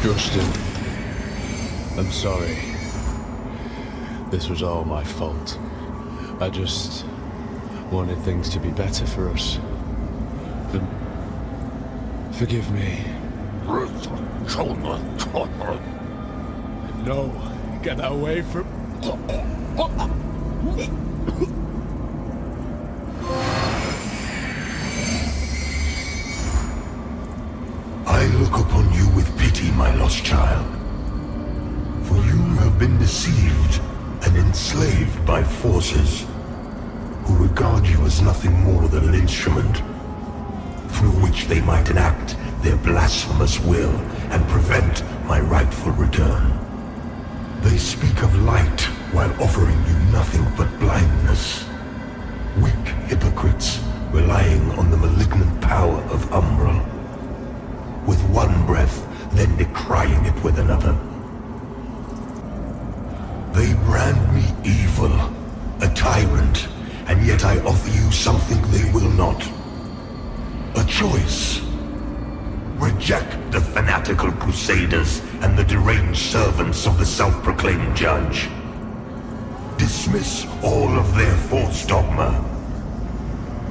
Justin, I'm sorry. This was all my fault. I just wanted things to be better for us. Forgive me. No, get away from... I look upon you with pity, my lost child. For you have been deceived and enslaved by forces who regard you as nothing more than an instrument through which they might enact their blasphemous will and prevent my rightful return. They speak of light while offering you nothing but blindness. Weak hypocrites relying on the malignant power of Umbral. With one breath, then decrying it with another. They brand me evil, a tyrant, and yet I offer you something they will not. A choice. Reject the fanatical crusaders and the deranged servants of the self-proclaimed judge. Dismiss all of their false dogma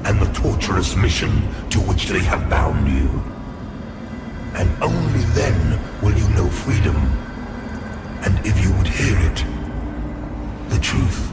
and the torturous mission to which they have bound you. And only then will you know freedom. And if you would hear it, the truth.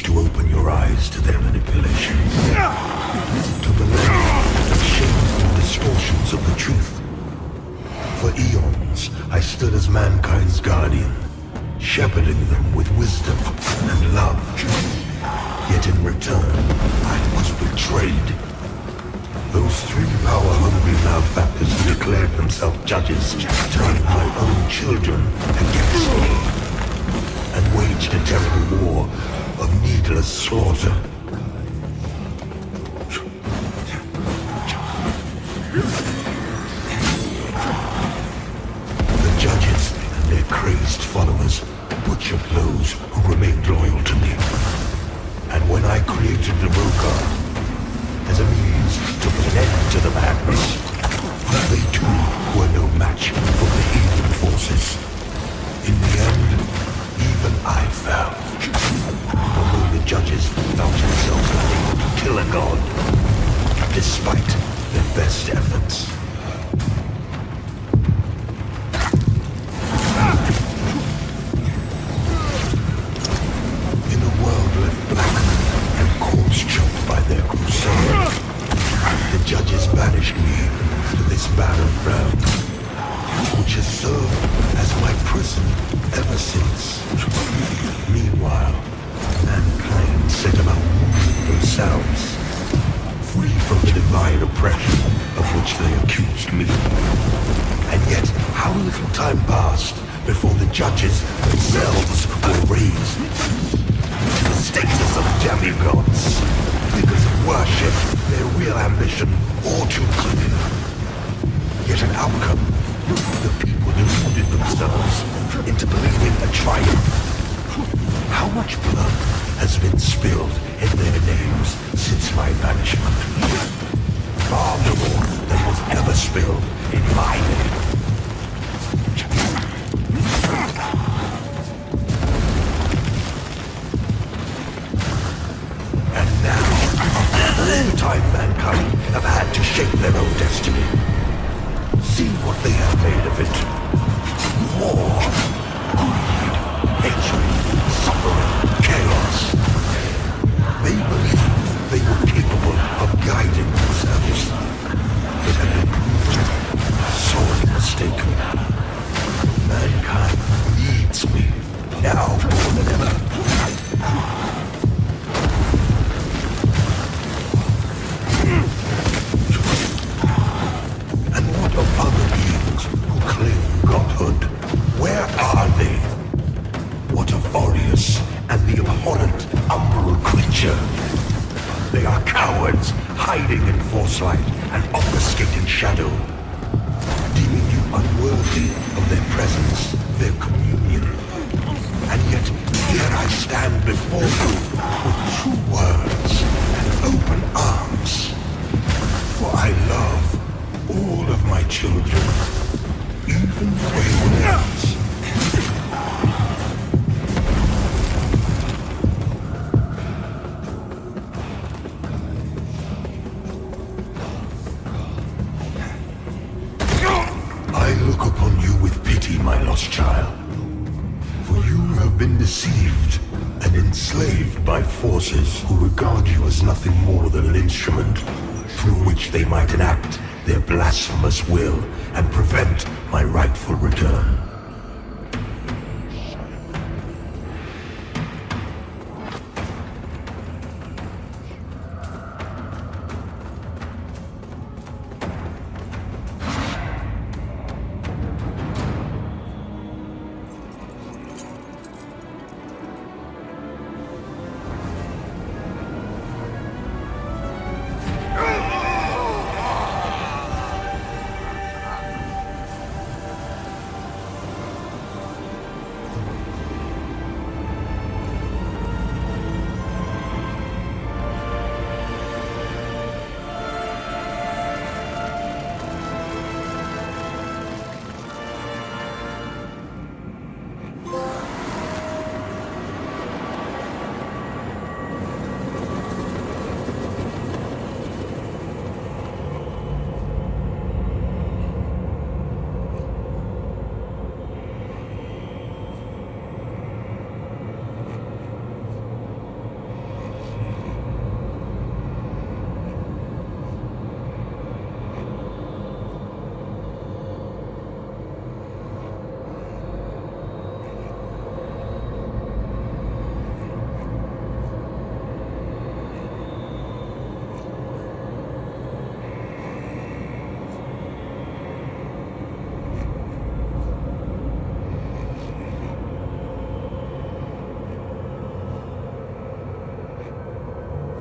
To open your eyes to their manipulations, to believe the shameful distortions of the truth. For eons, I stood as mankind's guardian, shepherding them with wisdom and love. Yet in return, I was betrayed. Those three power-hungry malefactors who declared themselves judges turned my own children against me and waged a terrible war of needless slaughter. The judges and their crazed followers butchered those who remained loyal to me. And when I created the Rokar as a means to put an end to the madness, they too were no match for the heathen forces. In the end, even I fell. Although the judges felt themselves unable to kill a god, despite their best efforts. In a world left blackened and corpse-choked by their crusade, the judges banished me to this barren realm, which has served as my prison ever since. Meanwhile, mankind set about ruling themselves, free from the divine oppression of which they accused me. And yet, how little time passed before the judges themselves were raised to the state much blood has been spilled in their names since my banishment. Far more than was ever spilled in my name. And now, after all the time mankind have had to shape their own destiny, see what they have made of it. War, greed, hatred, suffering, chaos. They believed they were capable of guiding themselves, but have been proved sorely mistaken. Mankind needs me, now more than ever. And what of other beings who claim godhood? Where are they? What of Aureus and the abhorrent umbral creature? They are cowards, hiding in foresight and obfuscating shadow, deeming you unworthy of their presence, their communion. And yet, here I stand before you with true words and open arms. For I love all of my children, even the wayward ones. I look upon you with pity, my lost child. For you have been deceived and enslaved by forces who regard you as nothing more than an instrument through which they might enact their blasphemous will and prevent my rightful return.